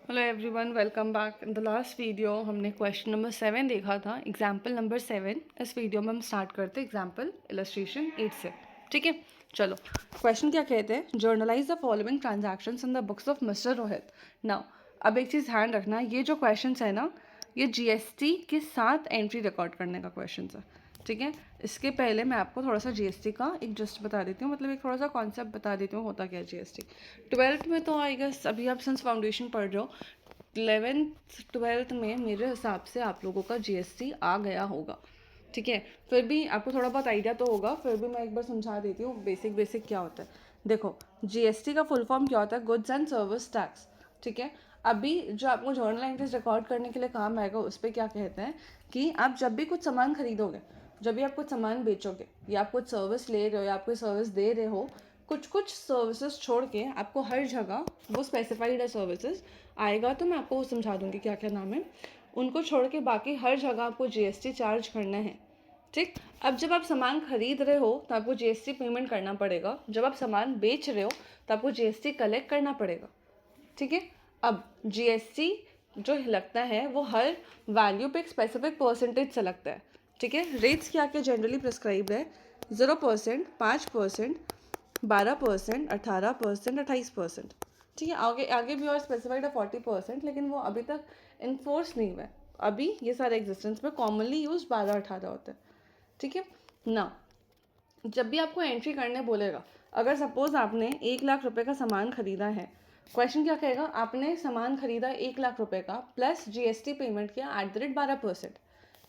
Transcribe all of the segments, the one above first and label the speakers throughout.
Speaker 1: Hello everyone, welcome back. In the last video हमने question number 7 देखा था, example number 7। इस वीडियो में हम स्टार्ट करते हैं एग्जाम्पल इलस्ट्रेशन 8 से। ठीक है, चलो। क्वेश्चन क्या कहते हैं? Generalized the following transactions in the books of mister Rohit. Now अब एक चीज़ ध्यान रखना, ये जो क्वेश्चन है ना, ये जीएसटी के साथ एंट्री रिकॉर्ड करने का क्वेश्चन है। ठीक है, इसके पहले मैं आपको थोड़ा सा जीएसटी का एक जस्ट बता देती हूँ, मतलब एक थोड़ा सा कॉन्सेप्ट बता देती हूँ होता क्या है जीएसटी। 12th में तो आई गेस अभी आप सिंस फाउंडेशन पढ़ रहे हो, 11th 12th में मेरे हिसाब से आप लोगों का जीएसटी आ गया होगा। ठीक है, फिर भी आपको थोड़ा बहुत आइडिया तो होगा, फिर भी मैं एक बार समझा देती हूँ बेसिक क्या होता है। देखो, जीएसटी का फुल फॉर्म क्या होता है? Goods and service tax. ठीक है, अभी जो आपको जर्नल एंट्रीज रिकॉर्ड करने के लिए काम आएगा, उस पर क्या कहते हैं कि आप जब भी कुछ सामान खरीदोगे, जब भी आप कुछ सामान बेचोगे, या आप कुछ सर्विस ले रहे हो, या आप कोई सर्विस दे रहे हो, कुछ कुछ सर्विसेज छोड़ के आपको हर जगह वो स्पेसिफाइड है सर्विसेज आएगा, तो मैं आपको वो समझा दूंगी क्या क्या नाम है। उनको छोड़ के बाकी हर जगह आपको जीएसटी चार्ज करना है। ठीक, अब जब आप सामान खरीद रहे हो तो आपको जीएसटी पेमेंट करना पड़ेगा, जब आप सामान बेच रहे हो तो आपको जीएसटी कलेक्ट करना पड़ेगा। ठीक है, अब जीएसटी जो लगता है वो हर वैल्यू पे एक स्पेसिफिक परसेंटेज से लगता है। ठीक है, रेट्स क्या क्या जनरली प्रिस्क्राइब्ड है? 0%, 5%, 12%, 18%, 28%। ठीक है, आगे आगे भी और स्पेसिफाइड है 40%, लेकिन वो अभी तक इन्फोर्स नहीं हुआ है। अभी ये सारे एग्जिस्टेंस में कॉमनली यूज 12-18 होता है। ठीक है ना, जब भी आपको एंट्री करने बोलेगा, अगर सपोज आपने 1 लाख रुपए का सामान खरीदा है, क्वेश्चन क्या कहेगा? आपने सामान खरीदा 1 लाख रुपए का प्लस जीएसटी पेमेंट किया @12%।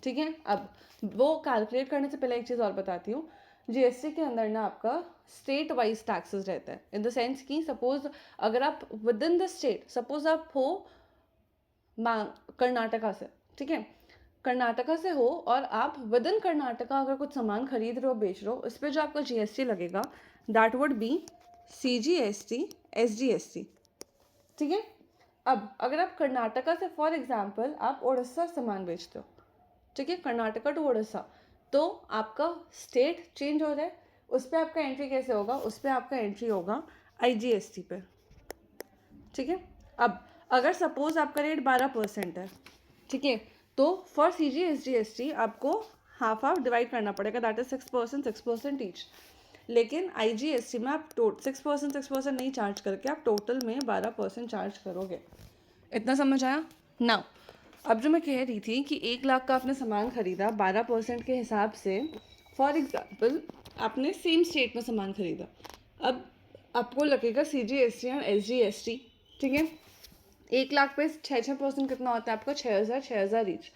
Speaker 1: ठीक है, अब वो कैलकुलेट करने से पहले एक चीज़ और बताती हूँ। जीएसटी के अंदर ना आपका स्टेट वाइज टैक्सेस रहता है, इन द सेंस कि सपोज अगर आप with in the state, suppose आप हो कर्नाटका से, ठीक है, कर्नाटका से हो और आप विद इन कर्नाटका अगर कुछ सामान खरीद रहे हो, बेच रहे हो, उस पर जो आपका जीएसटी लगेगा that would be CGST, SGST. ठीक है, अब अगर आप कर्नाटका से फॉर एग्जांपल आप उड़ीसा सामान बेचते हो, ठीक है, कर्नाटका टू उड़ीसा, तो आपका स्टेट चेंज हो रहा है, उस पर आपका एंट्री कैसे होगा? उस पर आपका एंट्री होगा आईजीएसटी पे। ठीक है, अब अगर सपोज आपका रेट 12% है, ठीक है, तो for C G S G S T आपको हाफ हाफ डिवाइड करना पड़ेगा, दैट इज 6%, 6% ईच। लेकिन आई जी एस टी में आप 6% नहीं चार्ज करके आप टोटल में 12% चार्ज करोगे। इतना समझ आया ना? अब जो मैं कह रही थी कि 1 लाख का आपने सामान खरीदा 12% के हिसाब से, फॉर एग्जाम्पल आपने सेम स्टेट में सामान खरीदा, अब आपको लगेगा C G S T and S G S T. ठीक है, 1 लाख पे 6% कितना होता है आपका? 6,000 ईच।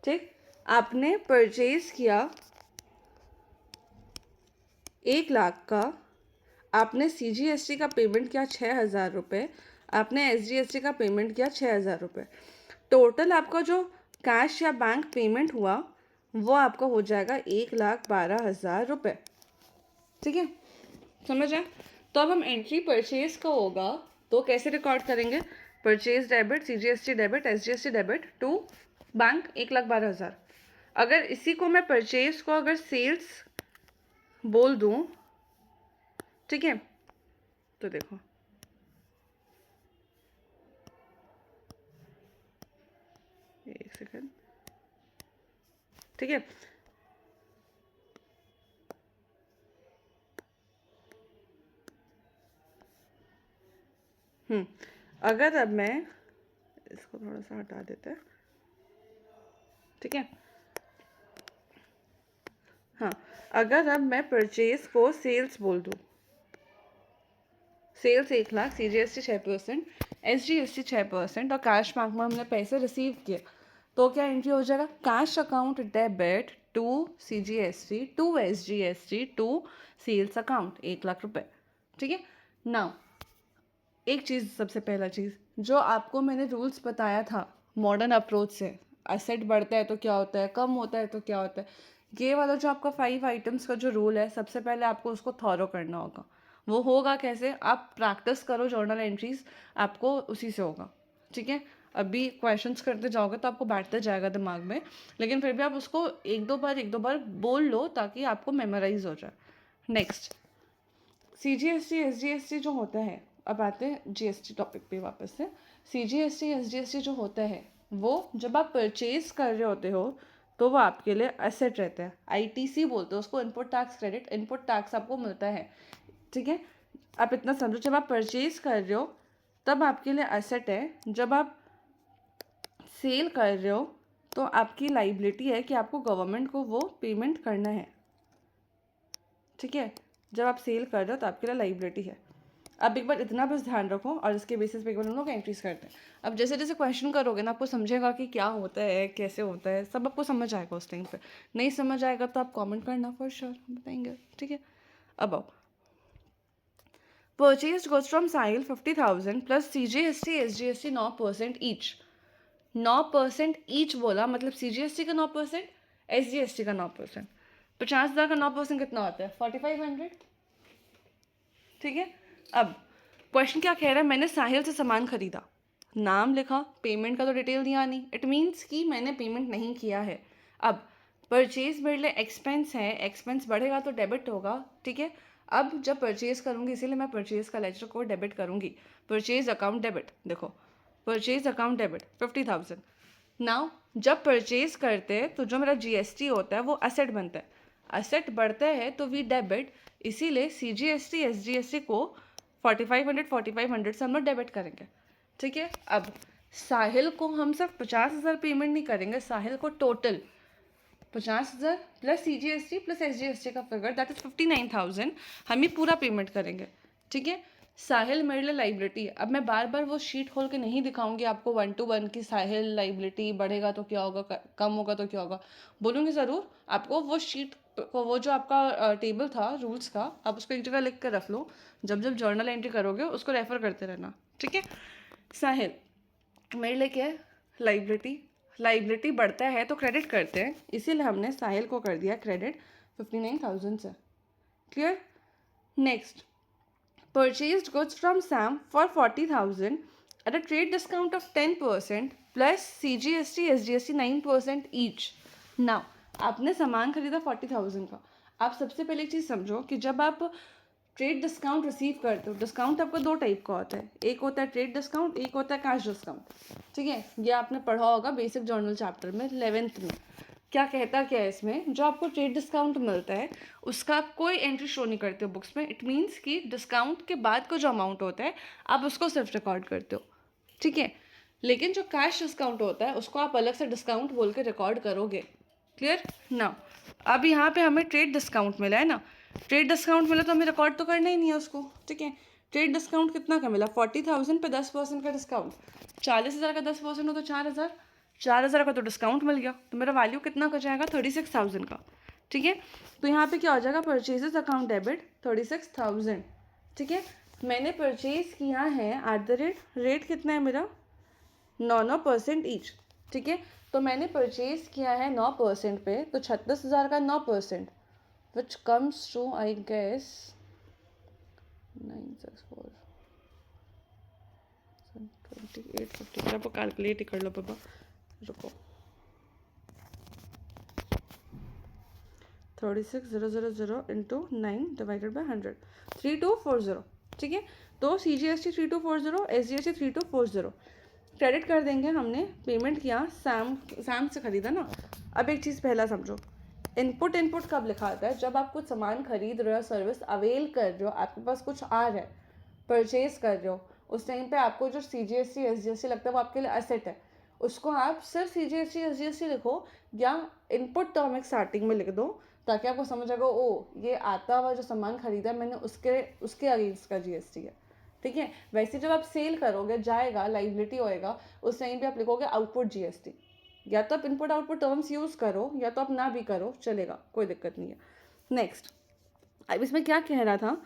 Speaker 1: ठीक, आपने परचेज किया 1 लाख का, आपने सीजीएसटी का पेमेंट किया 6,000 रुपये, आपने एसजीएसटी का पेमेंट किया 6,000 रुपये। टोटल आपका जो कैश या बैंक पेमेंट हुआ वो आपका हो जाएगा 1,12,000 रुपये। ठीक है, समझ आए? तो अब हम एंट्री परचेज का होगा तो कैसे रिकॉर्ड करेंगे? Purchase debit, CGST debit, SGST debit to bank 1,12,000। अगर इसी को मैं परचेज को अगर सेल्स बोल दूं, ठीक है, तो देखो एक सेकेंड। ठीक है, अगर अब मैं इसको थोड़ा सा हटा देते हैं, ठीक है, हाँ, अगर अब मैं परचेज को सेल्स बोल दूं, सेल्स 1 लाख, सीजीएसटी 6%, एसजीएसटी 6% और कैश बैंक में हमने पैसे रिसीव किए, तो क्या एंट्री हो जाएगा? Cash account debit to CGST to SGST to sales account 1 lakh रुपए। ठीक है, नाउ एक चीज़, सबसे पहला चीज़ जो आपको मैंने रूल्स बताया था मॉडर्न अप्रोच से, एसेट बढ़ता है तो क्या होता है, कम होता है तो क्या होता है, ये वाला जो आपका 5 आइटम्स का जो रूल है, सबसे पहले आपको उसको थॉरो करना होगा। वो होगा कैसे? आप प्रैक्टिस करो जर्नल एंट्रीज, आपको उसी से होगा। ठीक है, अभी क्वेश्चंस करते जाओगे तो आपको बैठते जाएगा दिमाग में, लेकिन फिर भी आप उसको एक दो बार बोल लो ताकि आपको मेमोराइज हो जाए। Next, C G S T S G S T जो होता है, अब आते हैं जीएसटी टॉपिक पे वापस से। सीजीएसटी एसजीएसटी जो होता है वो जब आप परचेज कर रहे होते हो तो वो आपके लिए एसेट रहता है। आईटीसी बोलते हैं उसको, input tax credit. Input tax आपको मिलता है, ठीक है। आप इतना समझो, जब आप परचेज कर रहे हो तब आपके लिए एसेट है, जब आप सेल कर रहे हो तो आपकी लाइबिलिटी है कि आपको गवर्नमेंट को वो पेमेंट करना है, ठीक है। जब आप सेल कर रहे हो तो आपके लिए लाइबिलिटी है। अब एक बार इतना बस ध्यान रखो और इसके बेसिस पे एक बार हम लोग एंट्रीज करते हैं। अब जैसे जैसे क्वेश्चन करोगे ना आपको समझेगा कि क्या होता है, कैसे होता है, सब आपको समझ आएगा उस टाइम पे। नहीं समझ आएगा तो आप कमेंट करना, फॉर श्योर हम बताएंगे, ठीक है। अब आओ, purchase goes from Sahil 50,000 plus CGST SGST 9% each. 9% each बोला मतलब सीजीएसटी का 9%, एसजीएसटी का 9%। 50,000 का 9% कितना होता है? 4500, ठीक है। अब क्वेश्चन क्या कह रहा है? मैंने साहिल से सामान खरीदा, नाम लिखा, पेमेंट का तो डिटेल दिया नहीं, इट मीन्स कि मैंने पेमेंट नहीं किया है। अब परचेज मेरे लिए एक्सपेंस है, एक्सपेंस बढ़ेगा तो डेबिट होगा, ठीक है। अब जब परचेज करूंगी, इसीलिए मैं परचेज का लेजर को डेबिट करूंगी। परचेज अकाउंट डेबिट, देखो परचेज अकाउंट डेबिट 50,000। नाउ जब परचेज करते हैं तो जो मेरा जीएसटी होता है वो असेट बनता है, असेट बढ़ता है तो वी डेबिट, इसीलिए सीजीएसटी एसजीएसटी को 4500 से हम लोग डेबिट करेंगे, ठीक है। अब साहिल को हम सिर्फ 50,000 पेमेंट नहीं करेंगे, साहिल को total 50,000 plus CGST plus SGST का फिगर दैट इज 59,000 हम ही पूरा पेमेंट करेंगे, ठीक है। साहिल मेरे लिए लाइबिलिटी है। अब मैं बार बार वो शीट खोल के नहीं दिखाऊंगी आपको 1 to 1 की साहिल लाइबिलिटी बढ़ेगा तो क्या होगा, कम होगा तो क्या होगा, बोलूँगी ज़रूर आपको। वो शीट को, वो जो आपका टेबल था रूल्स का, आप उसको एक जगह लिख कर रख लो, जब जब जर्नल एंट्री करोगे उसको रेफर करते रहना, ठीक है। साहिल मेरे लिए क्या है? लाइबिलिटी। लाइबिलिटी बढ़ता है तो क्रेडिट करते हैं, इसीलिए हमने साहिल को कर दिया क्रेडिट 59,000 से, clear. Next, purchased goods from Sam for 40,000 at a trade discount of 10% plus CGST SGST 9% each. Now आपने सामान खरीदा 40,000 का। आप सबसे पहले एक चीज़ समझो कि जब आप ट्रेड डिस्काउंट रिसीव करते हो, डिस्काउंट आपका दो टाइप का होता है, एक होता है ट्रेड डिस्काउंट, एक होता है कैश डिस्काउंट, ठीक है। ये आपने पढ़ा होगा बेसिक जर्नल चैप्टर में 11th में। क्या कहता क्या है इसमें, जो आपको ट्रेड डिस्काउंट मिलता है उसका आप कोई एंट्री शो नहीं करते हो बुक्स में, इट मीन्स कि डिस्काउंट के बाद का जो अमाउंट होता है आप उसको सिर्फ रिकॉर्ड करते हो, ठीक है। लेकिन जो कैश डिस्काउंट होता है उसको आप अलग से डिस्काउंट बोल के रिकॉर्ड करोगे, क्लियर ना। अब यहाँ पे हमें ट्रेड डिस्काउंट मिला है ना, ट्रेड डिस्काउंट मिला तो हमें रिकॉर्ड तो करना ही नहीं है उसको, ठीक है। ट्रेड डिस्काउंट कितना का मिला? 40,000 पे 10% का डिस्काउंट, 40,000 का 10% हो तो 4,000, 4,000 का तो डिस्काउंट मिल गया, तो मेरा वैल्यू कितना का जाएगा? 36,000 का, ठीक है। तो यहाँ पे क्या हो जाएगा? परचेजेस अकाउंट डेबिट 36,000, ठीक है। मैंने परचेज किया है एट द रेट कितना है मेरा? 9% ईच, ठीक है। तो मैंने परचेज किया है 9% पे, तो 36,000 का 9% which comes to I guess 964 2850। आपको कैलकुलेट ही कर लो पापा, रुको। 36,000 इंटू 9 डिवाइडेड बाई 100, 3240, ठीक है। तो CGST 3240, SGST 3240 क्रेडिट कर देंगे। हमने पेमेंट किया, सैम से खरीदा ना। अब एक चीज़ पहला समझो, इनपुट कब लिखा आता है? जब आप कुछ सामान खरीद रहे हो, सर्विस अवेल कर रहे हो, आपके पास कुछ आ रहा है, परचेज कर रहे हो, उस टाइम पे आपको जो CGST SGST लगता है वो आपके लिए एसेट है, उसको आप सिर्फ CGST SGST लिखो या इनपुट टर्म एक स्टार्टिंग में लिख दो, ताकि आपको समझ आएगा ओ ये आता हुआ जो सामान खरीदा है मैंने उसके अगेंस्ट का GST है, ठीक है। वैसे जब आप सेल करोगे, जाएगा लाइबिलिटी होएगा, उस टाइम पे आप लिखोगे आउटपुट GST। या तो आप इनपुट आउटपुट टर्म्स यूज़ करो या तो आप ना भी करो, चलेगा, कोई दिक्कत नहीं है। नेक्स्ट, अब इसमें क्या कह रहा था,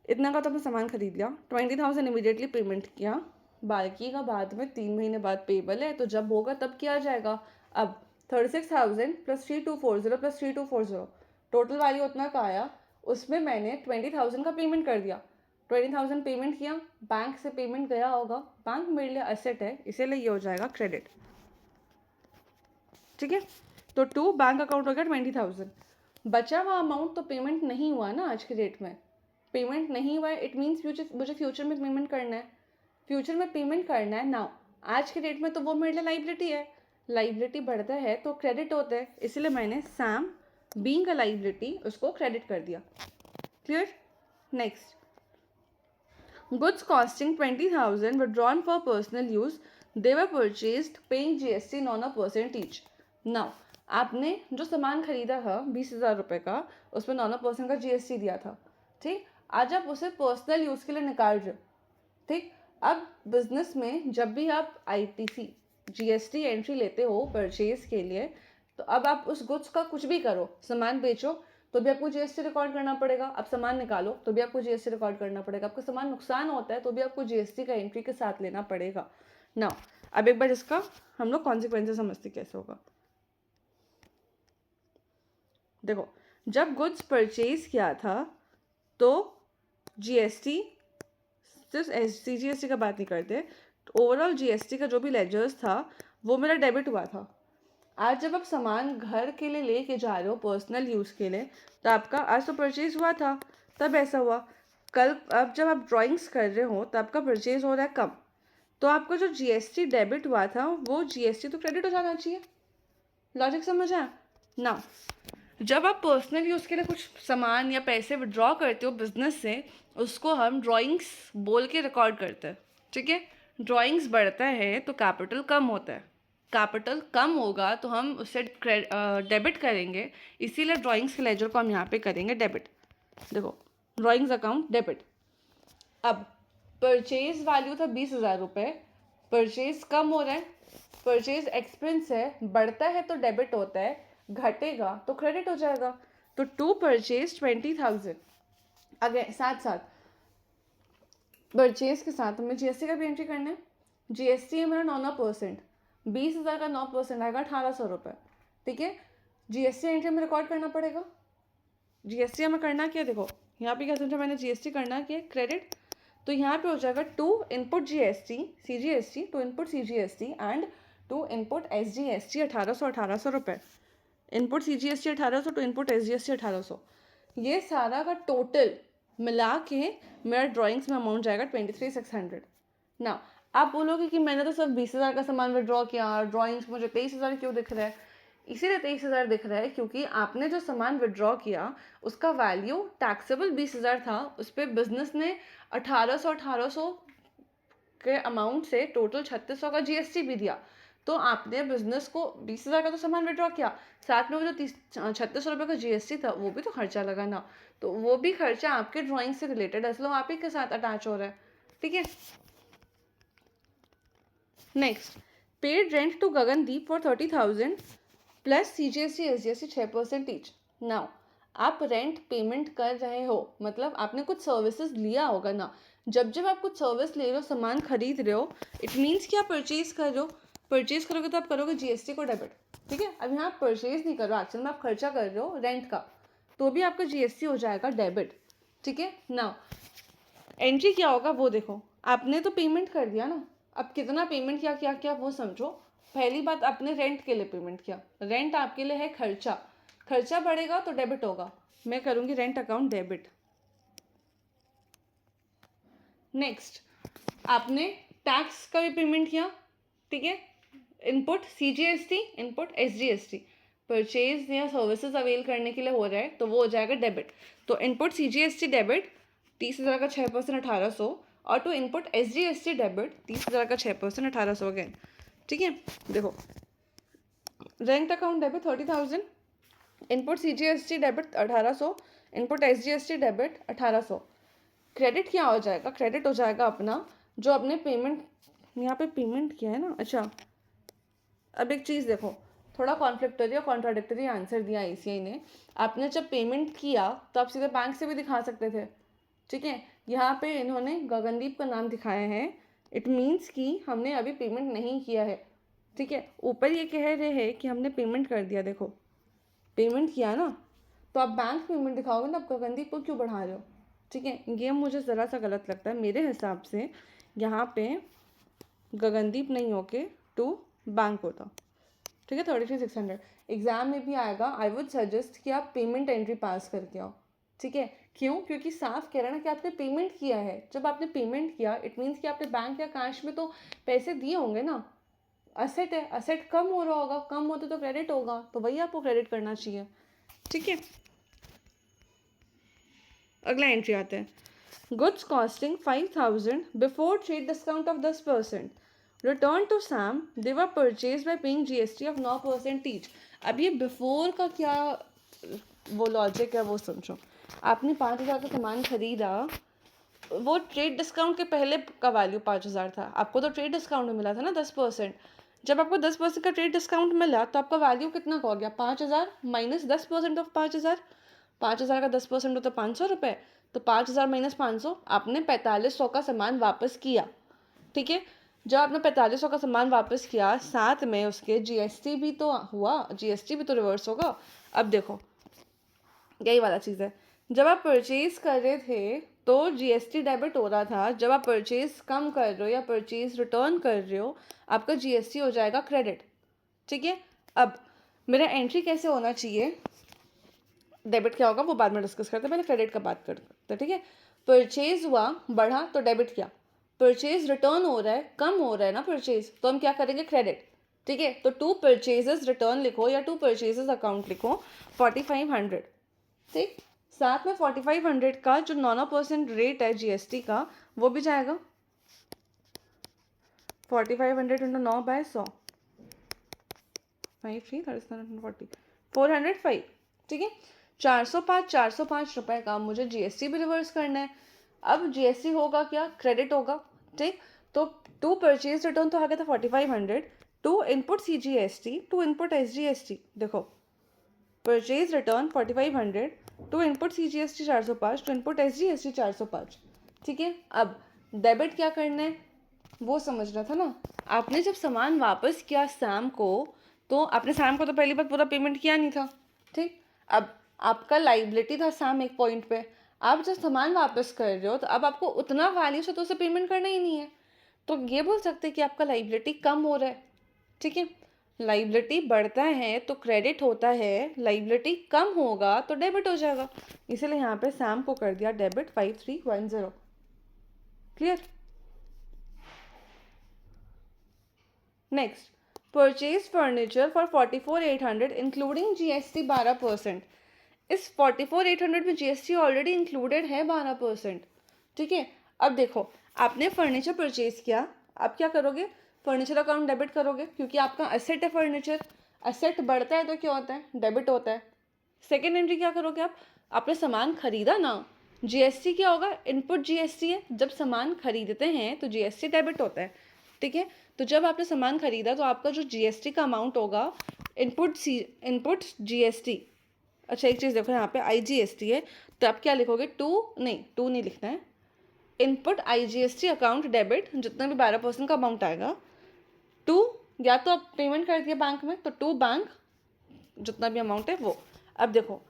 Speaker 1: इतना का तो आपने सामान खरीद लिया, 20,000 इमीडिएटली पेमेंट किया, बाकी का बाद में 3 महीने बाद पेबल है, तो जब होगा तब किया जाएगा। अब 36,000 प्लस 3240 प्लस 3240 टोटल वैल्यू उतना का आया, उसमें मैंने 20,000 का पेमेंट कर दिया, 20,000 पेमेंट किया, बैंक से पेमेंट गया होगा, बैंक मेरे लिए एसेट है, इसीलिए ये हो जाएगा क्रेडिट, ठीक है। तो टू बैंक अकाउंट हो गया 20,000, बचा हुआ अमाउंट तो पेमेंट नहीं हुआ ना आज के डेट में, पेमेंट नहीं हुआ है, इट मीन्स मुझे फ्यूचर में पेमेंट करना है, फ्यूचर में पेमेंट करना है। नाउ आज के डेट में तो वो मेरे लिए लाइबिलिटी है, लाइबिलिटी बढ़ता है तो क्रेडिट होता है, इसीलिए मैंने सैम बीइंग अ लाइबिलिटी उसको क्रेडिट कर दिया। Clear? Next, goods costing 20,000 were drawn for personal use, they were purchased paying GST non-% each. Now आपने जो सामान खरीदा था 20,000 रुपये का, उसमें 9% का GST दिया था, ठीक। आज आप उसे पर्सनल यूज़ के लिए निकाल रहे हो, ठीक। अब बिजनेस में जब भी आप ITC GST एंट्री लेते हो परचेज के लिए, तो अब आप उस गुड्स का कुछ भी करो, सामान बेचो तो भी आपको GST रिकॉर्ड करना पड़ेगा, आप सामान निकालो तो भी आपको GST रिकॉर्ड करना पड़ेगा, आपका सामान नुकसान होता है तो भी आपको GST का एंट्री के साथ लेना पड़ेगा ना। अब एक बार इसका हम लोग कॉन्सिक्वेंसेस समझते कैसे होगा। देखो, जब गुड्स परचेज किया था तो GST, सिर्फ CGST का बात नहीं करते, ओवरऑल GST का जो भी लेजर्स था वो मेरा डेबिट हुआ था। आज जब आप सामान घर के लिए लेके जा रहे हो पर्सनल यूज़ के लिए, तो आपका आज तो परचेज हुआ था तब ऐसा हुआ, कल अब जब आप ड्राइंग्स कर रहे हो तो आपका परचेज हो रहा है कम, तो आपका जो GST डेबिट हुआ था वो GST तो क्रेडिट हो जाना चाहिए। लॉजिक समझ आया ना? जब आप पर्सनल यूज़ के लिए कुछ सामान या पैसे विड्रॉ करते हो बिजनेस से, उसको हम ड्राइंग्स बोल के रिकॉर्ड करते हैं, ठीक है। ड्राइंग्स बढ़ता है तो कैपिटल कम होता है, कैपिटल कम होगा तो हम उससे डेबिट करेंगे, इसीलिए ड्राइंग्स के लेजर को हम यहाँ पे करेंगे डेबिट। देखो, ड्राइंग्स अकाउंट डेबिट। अब परचेज वैल्यू था 20,000 रुपये, परचेज कम हो रहा है, परचेज एक्सपेंस है, बढ़ता है तो डेबिट होता है, घटेगा तो क्रेडिट हो जाएगा। तो टू परचेज 20,000, अगेन साथ साथ परचेज के साथ हमें GST का भी एंट्री करना है। GST है मेरा 9%, 20,000 का 9% आएगा 1,800 रुपये, ठीक है। GST एंट्री में रिकॉर्ड करना पड़ेगा। GST हमें करना क्या, देखो यहाँ पे क्या समझा मैंने, GST करना क्या क्रेडिट, तो यहाँ पे हो जाएगा to input GST CGST, to input CGST and to input SGST 1,800 रुपये, input CGST 1,800 to input SGST 1,800, ये सारा का टोटल मिला के मेरा ड्राइंग्स में अमाउंट जाएगा 23,600 ना। आप बोलोगे कि मैंने तो सिर्फ 20,000 का सामान विड्रॉ किया, ड्राइंग्स मुझे 23,000 क्यों दिख रहा है? इसीलिए 23,000 दिख रहा है क्योंकि आपने जो सामान विड्रॉ किया उसका वैल्यू टैक्सेबल 20,000 था, उस पर बिजनेस ने 1,800 के अमाउंट से टोटल 3,600 का GST भी दिया, तो आपने बिजनेस को 20,000 का तो सामान विड्रॉ किया, साथ में वो जो 3,600 रुपये का GST था वो भी तो खर्चा लगा ना, तो वो भी खर्चा आपके ड्राइंग से रिलेटेड है, इसलिए आप ही के साथ अटैच हो रहा है, ठीक है। Next, paid rent to Gagandeep for 30,000 plus CGST SGST 6% each. Now आप रेंट पेमेंट कर रहे हो, मतलब आपने कुछ सर्विसेज लिया होगा ना, जब जब आप कुछ सर्विस ले रहे हो, सामान खरीद रहे हो, इट मीन्स कि आप परचेज कर रहे हो, परचेज करोगे तो आप करोगे GST को डेबिट, ठीक है। अब यहाँ आप परचेज नहीं कर रहे हो, एक्चुअल में आप खर्चा कर रहे हो रेंट का, तो भी आपका GST हो जाएगा डेबिट, ठीक है ना। एंट्री क्या होगा वो देखो, आपने तो पेमेंट कर दिया ना, अब कितना पेमेंट किया क्या क्या वो समझो। पहली बात, आपने रेंट के लिए पेमेंट किया, रेंट आपके लिए है खर्चा, खर्चा बढ़ेगा तो डेबिट होगा, मैं करूँगी रेंट अकाउंट डेबिट। नेक्स्ट, आपने टैक्स का भी पेमेंट किया, ठीक है, input CGST input SGST, purchase या सर्विसेज अवेल करने के लिए हो रहा है तो वो हो जाएगा डेबिट, तो इनपुट CGST डेबिट 30,000 का 6% 1,800, और टू इनपुट SGST डेबिट 30,000 का 6% 1,800 अगेन, ठीक है। देखो, rent account debit 30,000, input CGST debit 1,800, input SGST debit 1,800, credit क्या हो जाएगा, क्रेडिट हो जाएगा अपना जो अपने पेमेंट, यहाँ पे पेमेंट किया है ना। अच्छा, अब एक चीज़ देखो, थोड़ा कॉन्फ्लिक्टरी और कॉन्ट्राडिक्टरी आंसर दिया ICAI ने। आपने जब पेमेंट किया तो आप सीधे बैंक से भी दिखा सकते थे, ठीक है, यहाँ पे इन्होंने गगनदीप का नाम दिखाया है, इट मीन्स कि हमने अभी पेमेंट नहीं किया है, ठीक है। ऊपर ये कह रहे हैं कि हमने पेमेंट कर दिया, देखो पेमेंट किया ना, तो आप बैंक पेमेंट दिखाओगे ना, आप गगनदीप को क्यों बढ़ा रहे हो, ठीक है। ये मुझे ज़रा सा गलत लगता है, मेरे हिसाब से यहाँ पे गगनदीप नहीं होके टू बैंक होता, ठीक है। 33,600 एग्जाम में भी आएगा, आई वुड सजेस्ट कि आप पेमेंट एंट्री पास करके आओ, ठीक है, क्यों? क्योंकि साफ कह रहा है ना कि आपने पेमेंट किया है। जब आपने पेमेंट किया इट मीन्स कि आपने बैंक या कैश में तो पैसे दिए होंगे ना। असेट है, असेट कम हो रहा होगा, कम होते तो क्रेडिट होगा, तो वही आपको क्रेडिट करना चाहिए। ठीक है, अगला एंट्री आते हैं। Goods costing 5000 before trade discount of 10%, return to Sam, they were purchase by paying GST of 9% each. अब ये बिफोर का क्या वो लॉजिक है वो समझो। आपने 5000 का सामान खरीदा, वो ट्रेड डिस्काउंट के पहले का वैल्यू 5000 था, आपको तो ट्रेड डिस्काउंट में मिला था ना 10%। जब आपको 10% का ट्रेड डिस्काउंट मिला तो आपका वैल्यू कितना का हो गया? 5000 माइनस 10% ऑफ 5000। 5000 का 10% होता है 500 रुपये, तो 5000 माइनस 500, आपने 4500 का सामान वापस किया। ठीक है, जब आपने 4500 का सामान वापस किया, साथ में उसके जीएसटी भी तो हुआ, जीएसटी भी तो रिवर्स होगा। अब देखो यही वाला चीज़ है, जब आप परचेज कर रहे थे तो जीएसटी डेबिट हो रहा था, जब आप परचेज कम कर रहे हो या परचेज रिटर्न कर रहे हो आपका जीएसटी हो जाएगा क्रेडिट। ठीक है, अब मेरा एंट्री कैसे होना चाहिए, डेबिट क्या होगा वो बाद में डिस्कस करते हैं, पहले क्रेडिट का बात करते हैं। ठीक है, परचेज हुआ बढ़ा तो डेबिट किया, परचेज रिटर्न हो रहा है कम हो रहा है ना परचेज, तो हम क्या करेंगे? क्रेडिट। ठीक है, तो 2 परचेजेस रिटर्न लिखो या 2 परचेजेस अकाउंट लिखो 4500। ठीक, साथ में 4500 का जो 9% रेट है जीएसटी का वो भी जाएगा। 4500 इंटू 9/100, 405। ठीक है, 405 रुपए का मुझे जीएसटी भी रिवर्स करना है। अब जीएसटी होगा क्या? क्रेडिट होगा। ठीक, तो 2 परचेज रिटर्न तो आ गया था 4500, 2 इनपुट सीजीएसटी, 2 इनपुट एसजीएसटी। देखो purchase return 4500, 2 input CGST 405, 2 input SGST 405। ठीक है, अब डेबिट क्या करना है वो समझना था ना। आपने जब सामान वापस किया सैम को, तो आपने सैम को तो पहली बार पूरा पेमेंट किया नहीं था। ठीक, अब आपका लाइबिलिटी था सैम एक पॉइंट पे, आप जब सामान वापस कर रहे हो तो अब आपको उतना वैल्यू से तो उसे पेमेंट करना ही नहीं है, तो ये बोल सकते हैं कि आपका लाइबिलिटी कम हो रहा है। ठीक है, लाइबिलिटी बढ़ता है तो क्रेडिट होता है, लाइबिलिटी कम होगा तो डेबिट हो जाएगा, इसीलिए यहाँ पे सैम को कर दिया debit 5310। Clear? Next, purchase furniture for 44,800 including GST 12%। इस 44,800 में जीएसटी ऑलरेडी इंक्लूडेड है 12%। ठीक है, अब देखो आपने फर्नीचर परचेज किया, आप क्या करोगे? फर्नीचर अकाउंट डेबिट करोगे, क्योंकि आपका असेट है फर्नीचर, असेट बढ़ता है तो क्या होता है? डेबिट होता है। सेकेंड एंट्री क्या करोगे आप? आपने सामान खरीदा ना, जीएसटी क्या होगा? इनपुट जीएसटी है, जब सामान खरीदते हैं तो जीएसटी डेबिट होता है। ठीक है, तो जब आपने सामान खरीदा तो आपका जो जीएसटी का अमाउंट होगा, इनपुट जीएसटी। अच्छा एक चीज़ देखो यहाँ पे आईजीएसटी है, तो आप क्या लिखोगे? टू नहीं लिखना है, इनपुट आईजीएसटी अकाउंट डेबिट, जितना भी 12% का अमाउंट आएगा, टू, या तो आप पेमेंट कर दिए बैंक में तो टू बैंक जितना भी अमाउंट है वो। अब देखो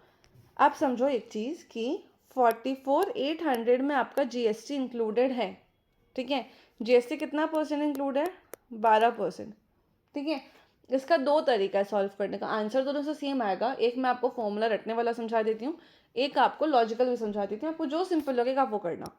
Speaker 1: आप समझो एक चीज़ कि 44,800 में आपका जीएसटी इंक्लूडेड है। ठीक है, जीएसटी कितना परसेंट इंक्लूड है? 12%। ठीक है, इसका दो तरीका है सॉल्व करने का, आंसर दोनों से सेम आएगा। एक मैं आपको फॉर्मूला रटने वाला समझा देती हूँ, एक आपको लॉजिकल भी समझा देती हूँ, आपको जो सिंपल लगेगा आप वो करना।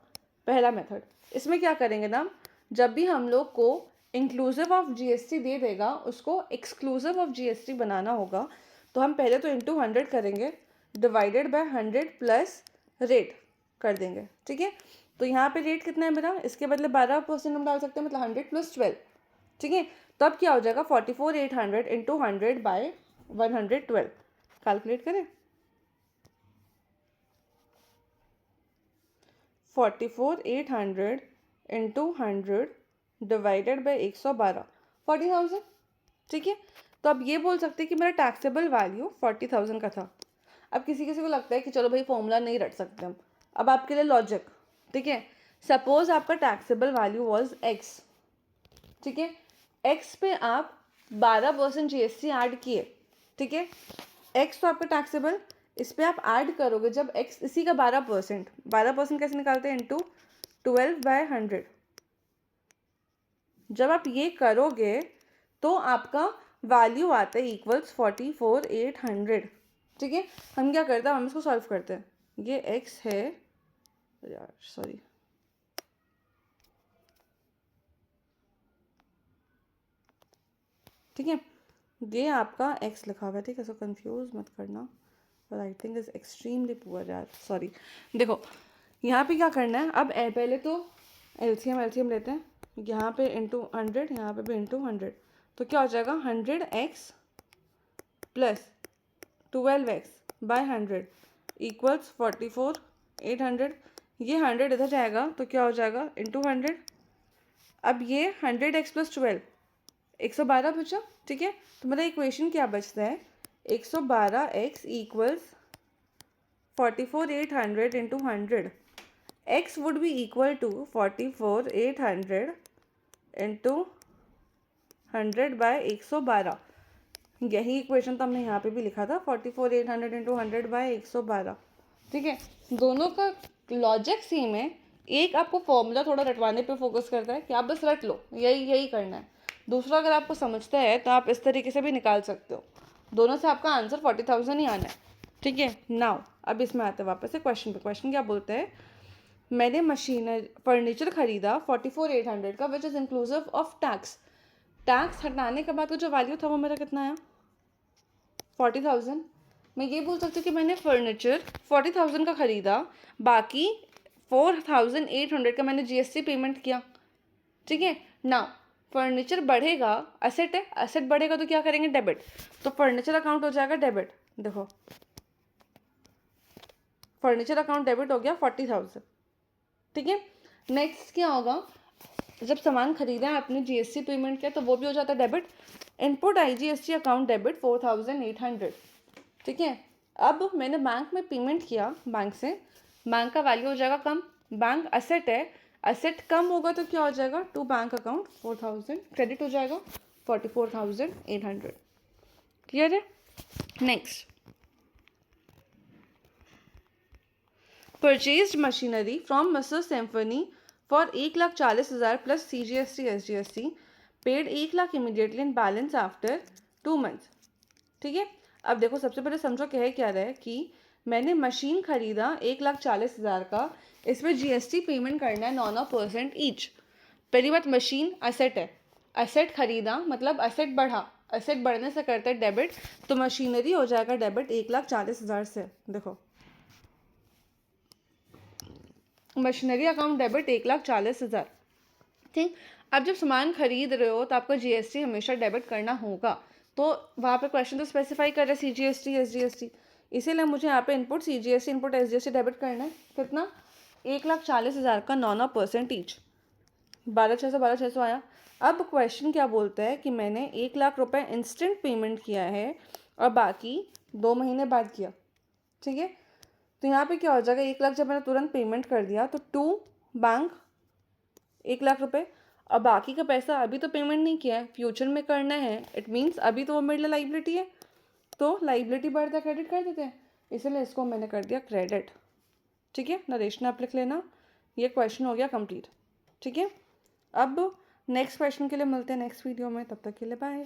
Speaker 1: पहला मेथड, इसमें क्या करेंगे ना, जब भी हम लोग को इंक्लूसिव ऑफ जीएसटी दे देगा उसको एक्सक्लूसिव ऑफ जीएसटी बनाना होगा, तो हम पहले तो इंटू 100 करेंगे, डिवाइडेड बाय 100 प्लस रेट कर देंगे। ठीक है, तो यहाँ पे रेट कितना है मेरा, इसके बदले 12% हम डाल सकते हैं, मतलब 100 + 12। ठीक है, तो अब क्या हो जाएगा? 44,800 इंटू 100 बाय 112। कैलकुलेट करें, 44,800 इंटू 100 डिवाइडेड बाई 112, 40,000। ठीक है, तो अब ये बोल सकते हैं कि मेरा टैक्सेबल वैल्यू 40,000 का था। अब किसी किसी को लगता है कि चलो भाई फॉर्मूला नहीं रट सकते हम, अब आपके लिए लॉजिक। ठीक है, सपोज आपका टैक्सेबल वैल्यू वॉज एक्स। ठीक है, एक्स पे आप 12% जीएसटी ऐड किए। ठीक है, एक्स तो आपका टैक्सेबल, इस पर आप ऐड करोगे जब एक्स इसी का 12%, 12% कैसे निकालते हैं? इंटू 12/100। जब आप ये करोगे तो आपका वैल्यू आता है इक्वल्स 44,800। ठीक है, हम क्या करते हैं, हम इसको सॉल्व करते हैं। ये x है यार, सॉरी, ठीक है, ये आपका x लिखा हुआ है, ठीक है, सो कंफ्यूज मत करना, राइटिंग इज एक्सट्रीमली पुअर यार, सॉरी। देखो यहाँ पे क्या करना है, अब पहले तो एलसीएम लेते हैं, यहाँ पे इंटू 100, यहाँ पे भी इंटू 100, तो क्या हो जाएगा 100x plus 12x bye 100 equals 44,800। ये 100 इधर जाएगा तो क्या हो जाएगा इंटू 100। अब ये 100x प्लस 12 112 बचा, ठीक है, तो मेरा इक्वेशन क्या बचता है, 112x equals 44,800 into 100, x would be equal to 44,800 into 100 by 112। यही इक्वेशन तो हमने यहाँ पे भी लिखा था, 44,800 इंटू 100 बाय 112, ठीक है। दोनों का लॉजिक सेम है, एक आपको फॉर्मूला थोड़ा रटवाने पे फोकस करता है कि आप बस रट लो, यही करना है। दूसरा अगर आपको समझता है तो आप इस तरीके से भी निकाल सकते हो, दोनों से आपका आंसर 40,000 ही आना है, ठीक है। नाउ अब इसमें आते हैं वापस से क्वेश्चन पे। क्वेश्चन क्या बोलते हैं, मैंने फर्नीचर खरीदा 44,800 का, which is inclusive of tax. Tax हटाने के बाद तो जो वैल्यू था वो मेरा कितना आया, 40,000। मैं ये बोल सकती हूँ कि मैंने फर्नीचर 40,000 का ख़रीदा, बाकी 4,800 का मैंने जीएसटी पेमेंट किया, ठीक है ना। फर्नीचर बढ़ेगा, असेट है, असेट बढ़ेगा तो क्या करेंगे, डेबिट, तो फर्नीचर अकाउंट हो जाएगा डेबिट। देखो फर्नीचर अकाउंट डेबिट हो गया 40,000, ठीक है। नेक्स्ट क्या होगा, जब सामान खरीदा है आपने, जीएसटी पेमेंट किया, तो वो भी हो जाता है debit. Input IGST account debit 4,800, ठीक है। अब मैंने बैंक में पेमेंट किया, बैंक से, बैंक का वैल्यू हो जाएगा कम, बैंक असेट है, असेट कम होगा तो क्या हो जाएगा, टू बैंक अकाउंट 4,000 क्रेडिट हो जाएगा 44,800, क्लियर है। Next, purchased machinery from mister symphony for 1,40,000 plus CGST SGST, paid 1,00,000 immediately in balance after 2 months, ठीक है। अब देखो सबसे पहले समझो क्या रहा है कि मैंने मशीन खरीदा 1,40,000 का, इसमें जीएसटी पेमेंट करना है 9% ईच। पहली बात, मशीन असेट है, असेट खरीदा मतलब असेट बढ़ा, असेट बढ़ने से करते हैं डेबिट, तो मशीनरी हो जाएगा डेबिट 1,40,000 से। देखो मशीनरी अकाउंट डेबिट 1,40,000, ठीक। अब जब सामान खरीद रहे हो तो आपको जीएसटी हमेशा डेबिट करना होगा, तो वहाँ पे क्वेश्चन तो स्पेसिफाई कर रहा है CGST SGST, इसीलिए मुझे यहाँ पे input CGST input SGST debit करना है। कितना, 1,40,000 का 9% ईच, 12,600 आया। अब क्वेश्चन क्या बोलता है कि मैंने 1,00,000 रुपये इंस्टेंट पेमेंट किया है और बाकी 2 महीने बाद किया, ठीक है। तो यहाँ पे क्या हो जाएगा, 1,00,000 जब मैंने तुरंत पेमेंट कर दिया तो टू बैंक 1,00,000 रुपये, और बाकी का पैसा अभी तो पेमेंट नहीं किया है, फ्यूचर में करना है, इट मीन्स अभी तो वो मेरे लिए लाइबिलिटी है, तो लाइबिलिटी बढ़ता क्रेडिट कर देते हैं, इसलिए इसको मैंने कर दिया क्रेडिट, ठीक है। नरेशन आप लिख लेना, ये क्वेश्चन हो गया कंप्लीट, ठीक है। अब नेक्स्ट क्वेश्चन के लिए मिलते हैं नेक्स्ट वीडियो में, तब तक के लिए बाय।